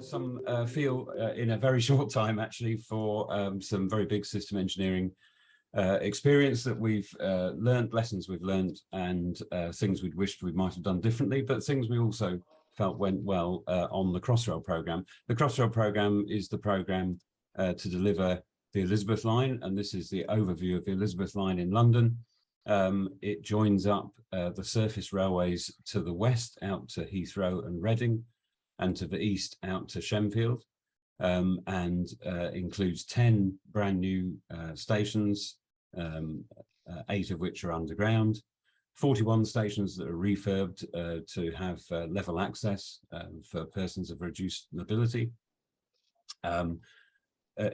some feel in a very short time actually for some very big system engineering experience that we've learned, lessons we've learned, and things we'd wished we might have done differently, but things we also felt went well on the Crossrail programme. The Crossrail programme is the programme to deliver the Elizabeth line, and this is the overview of the Elizabeth line in London. It joins up the surface railways to the west out to Heathrow and Reading, and to the east out to Shenfield, and includes 10 brand new stations, 8 of which are underground, 41 stations that are refurbed to have level access for persons of reduced mobility,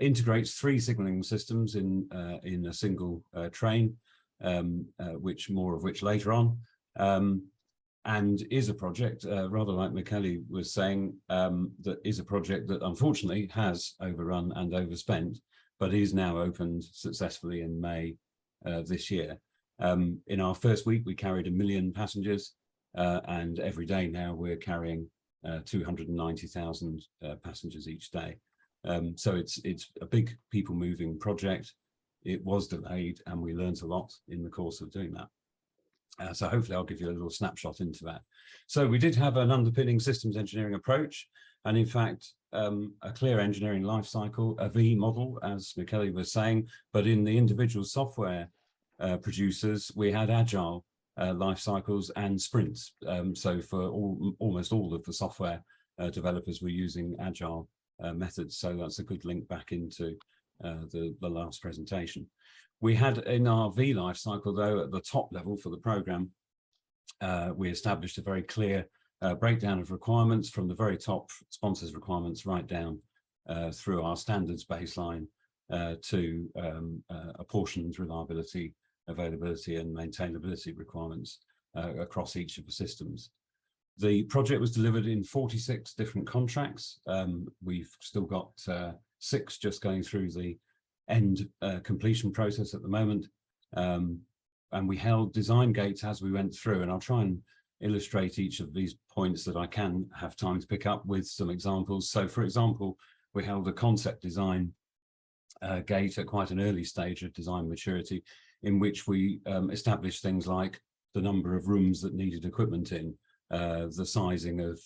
integrates 3 signalling systems in a single train, more of which later on, and is a project, rather like Michele was saying, that is a project that unfortunately has overrun and overspent, but is now opened successfully in May this year. In our first week, we carried 1 million passengers, and every day now we're carrying 290,000 passengers each day. So it's a big people-moving project. It was delayed, and we learned a lot in the course of doing that. So hopefully I'll give you a little snapshot into that. So we did have an underpinning systems engineering approach, and in fact, a clear engineering life cycle, a V model, as Michele was saying, but in the individual software producers, we had agile life cycles and sprints. So for almost all of the software developers were using agile methods. So that's a good link back into the last presentation. We had in our V life cycle, though, at the top level for the program, we established a very clear breakdown of requirements from the very top sponsors requirements right down through our standards baseline to apportioned reliability, availability and maintainability requirements across each of the systems. The project was delivered in 46 different contracts. We've still got 6 just going through the end completion process at the moment, and we held design gates as we went through, and I'll try and illustrate each of these points that I can have time to pick up with some examples. So for example, we held a concept design gate at quite an early stage of design maturity, in which we established things like the number of rooms that needed equipment in, the sizing of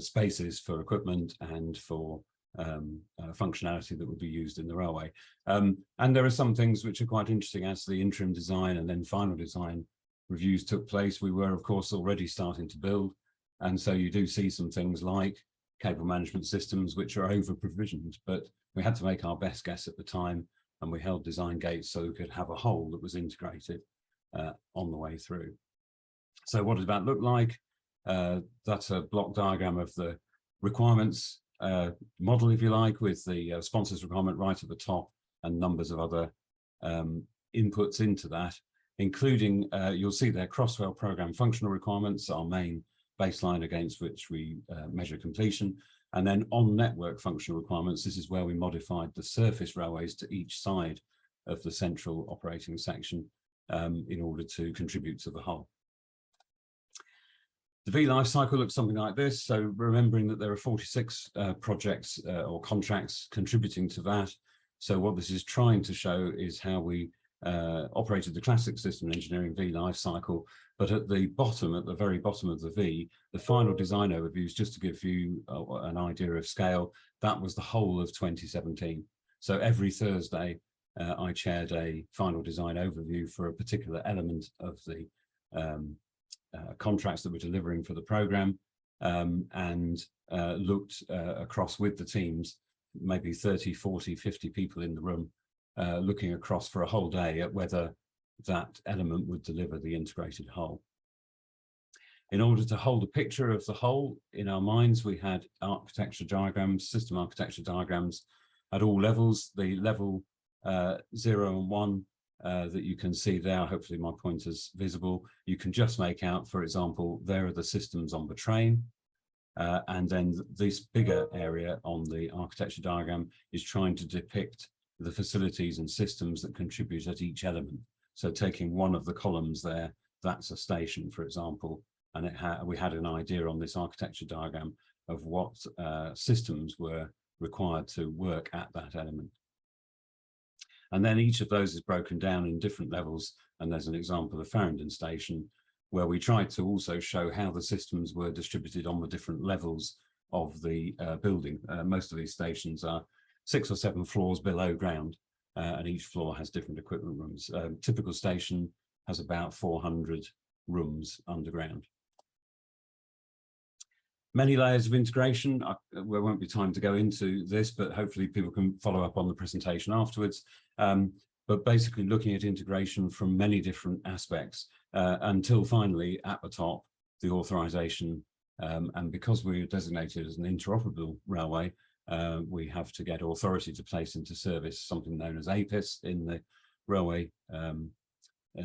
spaces for equipment and for functionality that would be used in the railway. And there are some things which are quite interesting as the interim design and then final design reviews took place. We were, of course, already starting to build. And so you do see some things like cable management systems, which are over provisioned, but we had to make our best guess at the time, and we held design gates so we could have a whole that was integrated on the way through. So what does that look like? That's a block diagram of the requirements model, if you like, with the sponsors requirement right at the top and numbers of other inputs into that, including, you'll see there, Crossrail program functional requirements, our main baseline against which we measure completion, and then on network functional requirements. This is where we modified the surface railways to each side of the central operating section in order to contribute to the whole. The V life cycle looks something like this. So remembering that there are 46 projects or contracts contributing to that. So what this is trying to show is how we operated the classic system engineering V life cycle, but at the bottom, at the very bottom of the V, the final design overviews, just to give you an idea of scale, that was the whole of 2017. So every Thursday, I chaired a final design overview for a particular element of the contracts that we're delivering for the program, and looked across with the teams, maybe 30, 40, 50 people in the room, looking across for a whole day at whether that element would deliver the integrated whole. In order to hold a picture of the whole in our minds, we had architecture diagrams, system architecture diagrams at all levels. The level 0 and 1 that you can see there, hopefully my pointer's visible, you can just make out, for example, there are the systems on the train, and then this bigger area on the architecture diagram is trying to depict the facilities and systems that contribute at each element. So taking one of the columns there, that's a station, for example, and we had an idea on this architecture diagram of what systems were required to work at that element. And then each of those is broken down in different levels. And there's an example of Farringdon Station, where we tried to also show how the systems were distributed on the different levels of the building. Most of these stations are 6 or 7 floors below ground, and each floor has different equipment rooms. Typical station has about 400 rooms underground. Many layers of integration. There won't be time to go into this, but hopefully people can follow up on the presentation afterwards. But basically looking at integration from many different aspects until finally at the top, the authorization. And because we're designated as an interoperable railway, we have to get authority to place into service something known as APIS in the railway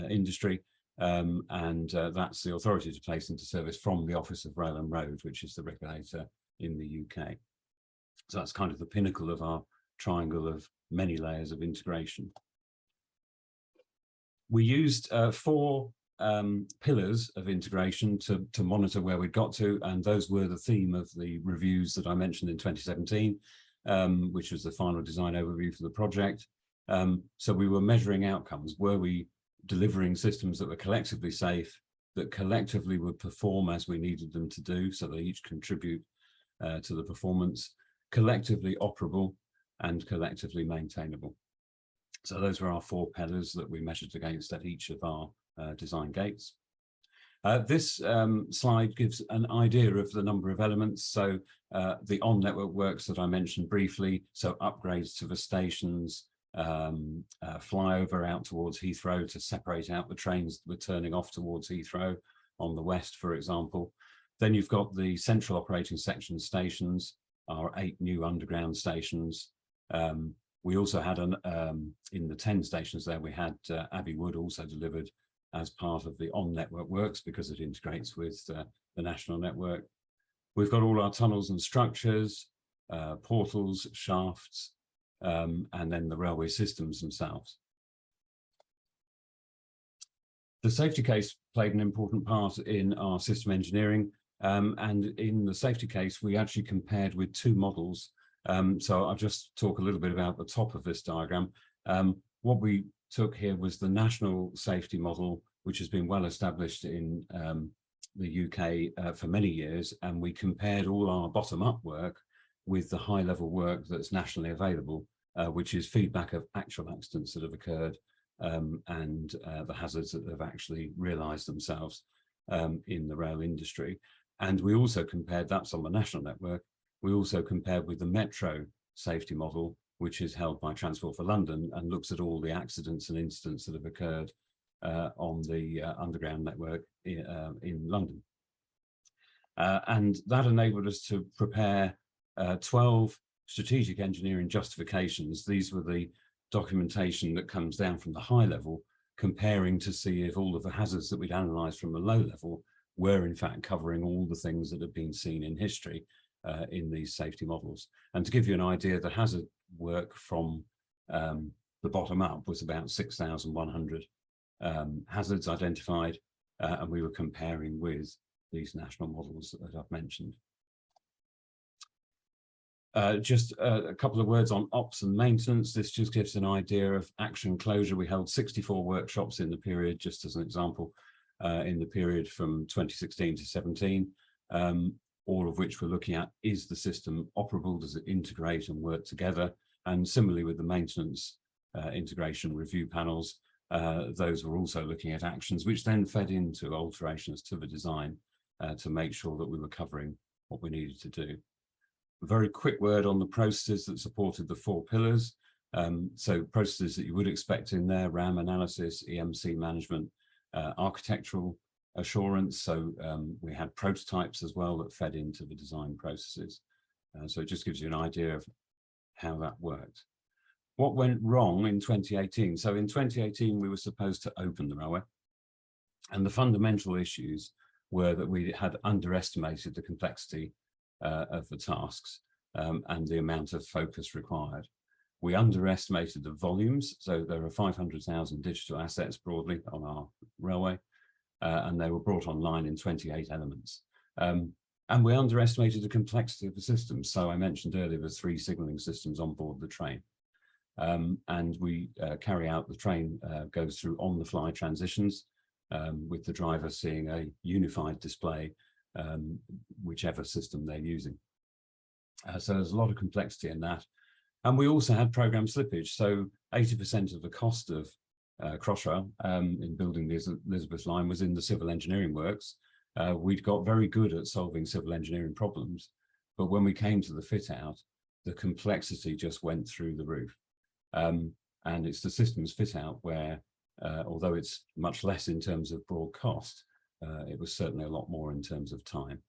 industry. That's the authority to place into service from the Office of Rail and Road, which is the regulator in the UK. So that's kind of the pinnacle of our triangle of many layers of integration. We used 4 pillars of integration to monitor where we'd got to, and those were the theme of the reviews that I mentioned in 2017, which was the final design overview for the project. So we were measuring outcomes. Were we delivering systems that were collectively safe, that collectively would perform as we needed them to do, so they each contribute to the performance, collectively operable, and collectively maintainable. So those were our 4 pillars that we measured against at each of our design gates. This slide gives an idea of the number of elements. So the on-network works that I mentioned briefly, so upgrades to the stations, flyover out towards Heathrow to separate out the trains that were turning off towards Heathrow on the west, for example. Then you've got the central operating section stations, our 8 new underground stations. We also had in the 10 stations there, we had Abbey Wood also delivered as part of the on-network works because it integrates with the national network. We've got all our tunnels and structures, portals, shafts, and then the railway systems themselves. The safety case played an important part in our system engineering, and in the safety case we actually compared with 2 models. So I'll just talk a little bit about the top of this diagram. What we took here was the national safety model, which has been well established in the UK for many years, and we compared all our bottom-up work with the high-level work that's nationally available, which is feedback of actual accidents that have occurred and the hazards that have actually realised themselves in the rail industry. And we also compared, that's on the national network, we also compared with the Metro safety model, which is held by Transport for London and looks at all the accidents and incidents that have occurred on the underground network in London. And that enabled us to prepare 12 strategic engineering justifications. These were the documentation that comes down from the high level, comparing to see if all of the hazards that we'd analysed from the low level were in fact covering all the things that had been seen in history in these safety models. And to give you an idea, the hazard work from the bottom up was about 6,100 hazards identified, and we were comparing with these national models that I've mentioned. Just a couple of words on ops and maintenance. This just gives an idea of action closure. We held 64 workshops in the period, just as an example, in the period from 2016 to 17, all of which we're looking at, is the system operable? Does it integrate and work together? And similarly with the maintenance integration review panels, those were also looking at actions, which then fed into alterations to the design to make sure that we were covering what we needed to do. A very quick word on the processes that supported the 4 pillars. So processes that you would expect in there: RAM analysis, EMC management, architectural assurance. So we had prototypes as well that fed into the design processes. So it just gives you an idea of how that worked. What went wrong in 2018? So in 2018, we were supposed to open the railway, and the fundamental issues were that we had underestimated the complexity of the tasks and the amount of focus required. We underestimated the volumes. So there are 500,000 digital assets broadly on our railway, and they were brought online in 28 elements. And we underestimated the complexity of the systems. So I mentioned earlier the 3 signaling systems on board the train. And we carry out, the train goes through on-the-fly transitions with the driver seeing a unified display, whichever system they're using. So there's a lot of complexity in that. And we also had program slippage. So 80% of the cost of Crossrail in building the Elizabeth line was in the civil engineering works. We'd got very good at solving civil engineering problems, but when we came to the fit out, the complexity just went through the roof. And it's the systems fit out where, although it's much less in terms of broad cost, it was certainly a lot more in terms of time.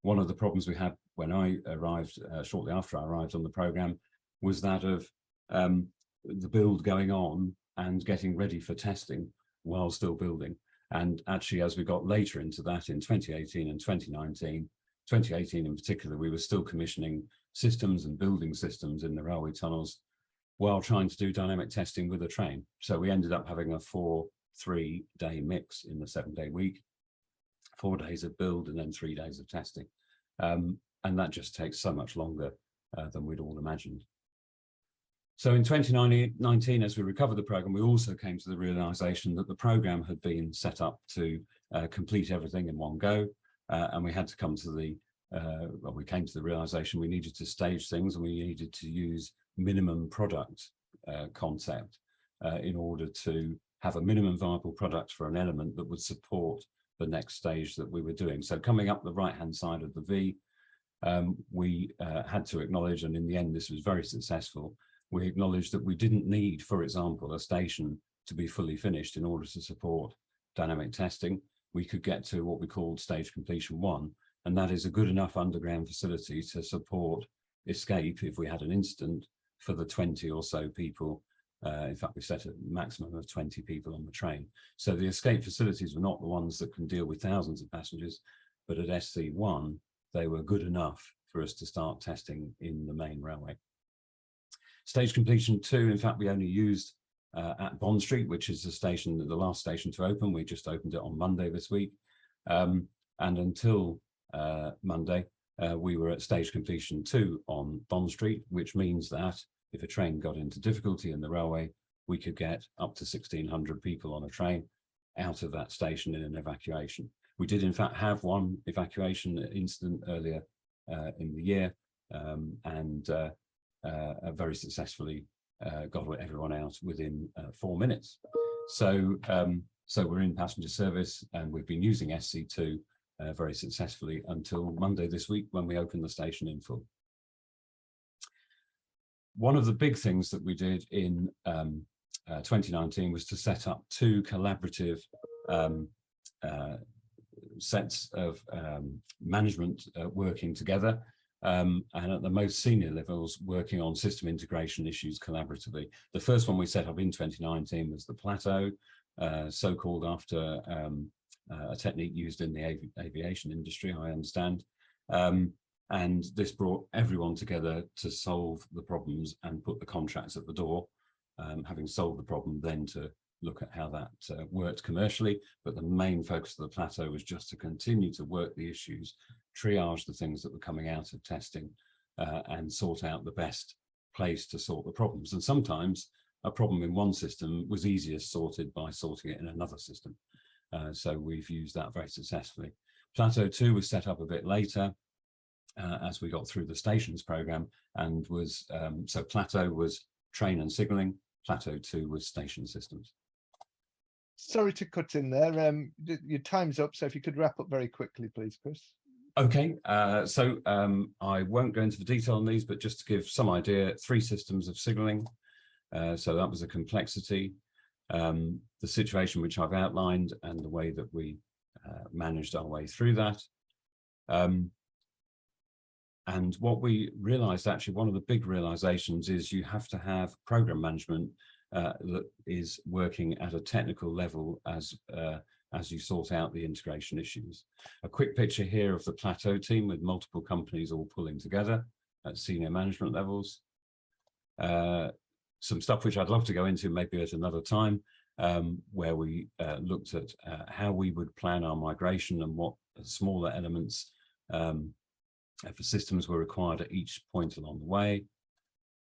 One of the problems we had when I arrived, shortly after I arrived on the programme, was that of the build going on and getting ready for testing while still building. And actually, as we got later into that in 2018 and 2019, 2018 in particular, we were still commissioning systems and building systems in the railway tunnels while trying to do dynamic testing with a train. So we ended up having a 4-3-day mix in the 7-day week, 4 days of build and then 3 days of testing. And that just takes so much longer than we'd all imagined. So in 2019, as we recovered the programme, we also came to the realisation that the programme had been set up to complete everything in one go. And we had to come to the, well, we came to the realisation we needed to stage things and we needed to use minimum product concept in order to have a minimum viable product for an element that would support the next stage that we were doing. So coming up the right-hand side of the V, we had to acknowledge, and in the end this was very successful, we acknowledged that we didn't need, for example, a station to be fully finished in order to support dynamic testing. We could get to what we called stage completion 1, and that is a good enough underground facility to support escape if we had an incident for the 20 or so people. In fact, we set a maximum of 20 people on the train. So the escape facilities were not the ones that can deal with thousands of passengers, but at SC1, they were good enough for us to start testing in the main railway. Stage completion 2, in fact, we only used at Bond Street, which is the station, the last station to open. We just opened it on Monday this week. And until Monday, we were at stage completion 2 on Bond Street, which means that if a train got into difficulty in the railway, we could get up to 1,600 people on a train out of that station in an evacuation. We did, in fact, have one evacuation incident earlier in the year, and very successfully got everyone out within 4 minutes. So, so we're in passenger service, and we've been using SC2 very successfully until Monday this week when we open the station in full. One of the big things that we did in 2019 was to set up 2 collaborative sets of management working together, and at the most senior levels working on system integration issues collaboratively. The first one we set up in 2019 was the plateau, so-called after a technique used in the aviation industry, I understand. And this brought everyone together to solve the problems and put the contracts at the door. Having solved the problem, then to look at how that worked commercially. But the main focus of the plateau was just to continue to work the issues, triage the things that were coming out of testing, and sort out the best place to sort the problems. And sometimes a problem in one system was easiest sorted by sorting it in another system. So we've used that very successfully. Plateau 2 was set up a bit later as we got through the stations program, and was so Plateau was train and signalling, Plateau 2 was station systems. Sorry to cut in there. Your time's up, so if you could wrap up very quickly, please, Chris. Okay, so I won't go into the detail on these, but just to give some idea, 3 systems of signalling. So that was a complexity. The situation which I've outlined and the way that we managed our way through that. And what we realized, actually, one of the big realizations is you have to have program management that is working at a technical level as you sort out the integration issues. A quick picture here of the Plateau team with multiple companies all pulling together at senior management levels. Some stuff which I'd love to go into maybe at another time, where we looked at how we would plan our migration and what smaller elements for systems were required at each point along the way.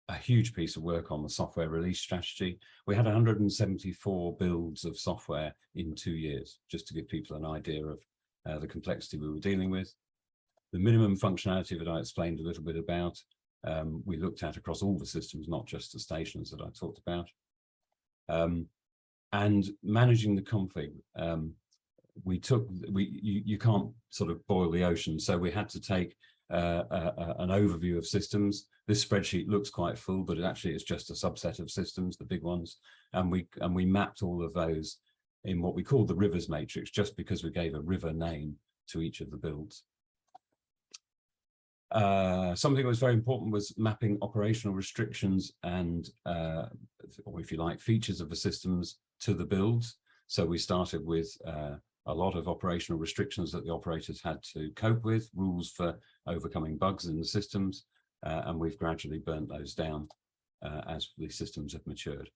A huge piece of work on the software release strategy. We had 174 builds of software in 2 years, just to give people an idea of the complexity we were dealing with. The minimum functionality that I explained a little bit about, we looked at across all the systems, not just the stations that I talked about. And managing the config. You can't sort of boil the ocean, so we had to take an overview of systems. This spreadsheet looks quite full, but actually it's just a subset of systems, the big ones, and we mapped all of those in what we call the rivers matrix, just because we gave a river name to each of the builds. Something that was very important was mapping operational restrictions and, or if you like, features of the systems to the builds. So we started with a lot of operational restrictions that the operators had to cope with, rules for overcoming bugs in the systems, and we've gradually burnt those down as the systems have matured.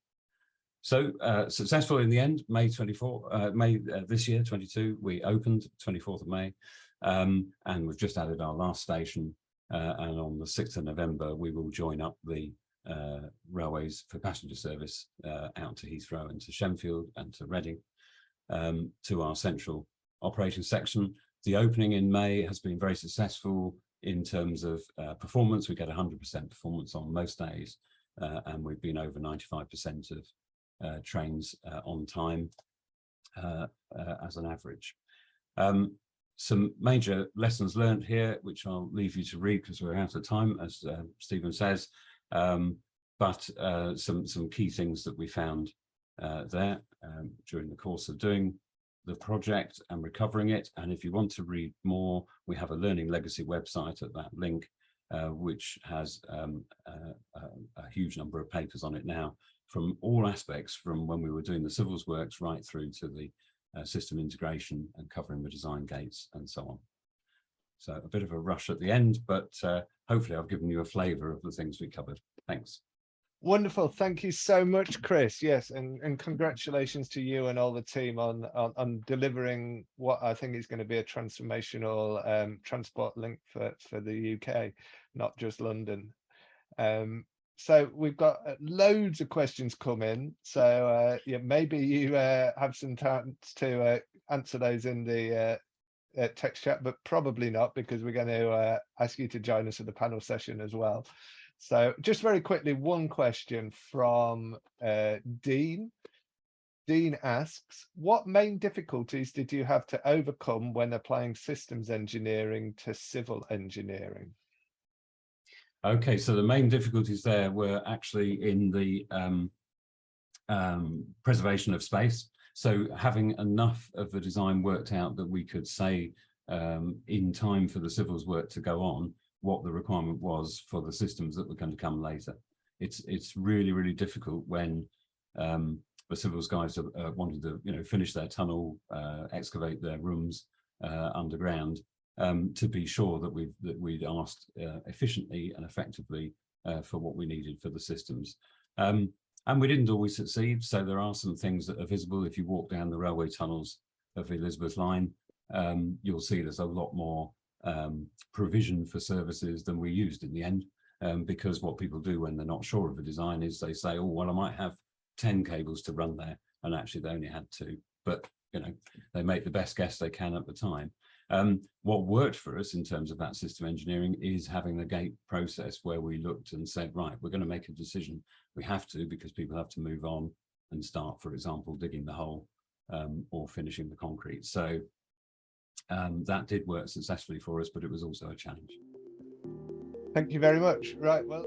So successful in the end, May this year, 22, we opened 24th of May, and we've just added our last station, and on the 6th of November, we will join up the railways for passenger service out to Heathrow and to Shenfield and to Reading, to our central operating section. The opening in May has been very successful in terms of performance. We get 100% performance on most days, and we've been over 95% of trains on time as an average. Some major lessons learned here, which I'll leave you to read because we're out of time, as Stephen says, but some key things that we found there during the course of doing the project and recovering it. And if you want to read more, we have a Learning Legacy website at that link, which has a huge number of papers on it now from all aspects, from when we were doing the civils works right through to the system integration and covering the design gates and so on. So a bit of a rush at the end, but hopefully I've given you a flavour of the things we covered. Thanks. Wonderful. Thank you so much, Chris. Yes, and congratulations to you and all the team on delivering what I think is going to be a transformational transport link for the UK, not just London. So we've got loads of questions come in. So yeah, maybe you have some time to answer those in the text chat, but probably not, because we're going to ask you to join us at the panel session as well. So just very quickly, one question from Dean. Dean asks, what main difficulties did you have to overcome when applying systems engineering to civil engineering? Okay, so the main difficulties there were actually in the preservation of space. So having enough of the design worked out that we could say in time for the civils work to go on, what the requirement was for the systems that were going to come later. It's really, really difficult when the civils guys are wanting to finish their tunnel, excavate their rooms underground, to be sure that we'd asked efficiently and effectively for what we needed for the systems. And we didn't always succeed, so there are some things that are visible. If you walk down the railway tunnels of the Elizabeth line, you'll see there's a lot more provision for services than we used in the end, because what people do when they're not sure of the design is they say, oh, well, I might have 10 cables to run there, and actually they only had 2, but they make the best guess they can at the time. What worked for us in terms of that system engineering is having the gate process where we looked and said, right, we're going to make a decision. We have to, because people have to move on and start, for example, digging the hole or finishing the concrete. So that did work successfully for us, but it was also a challenge. Thank you very much. Right, well.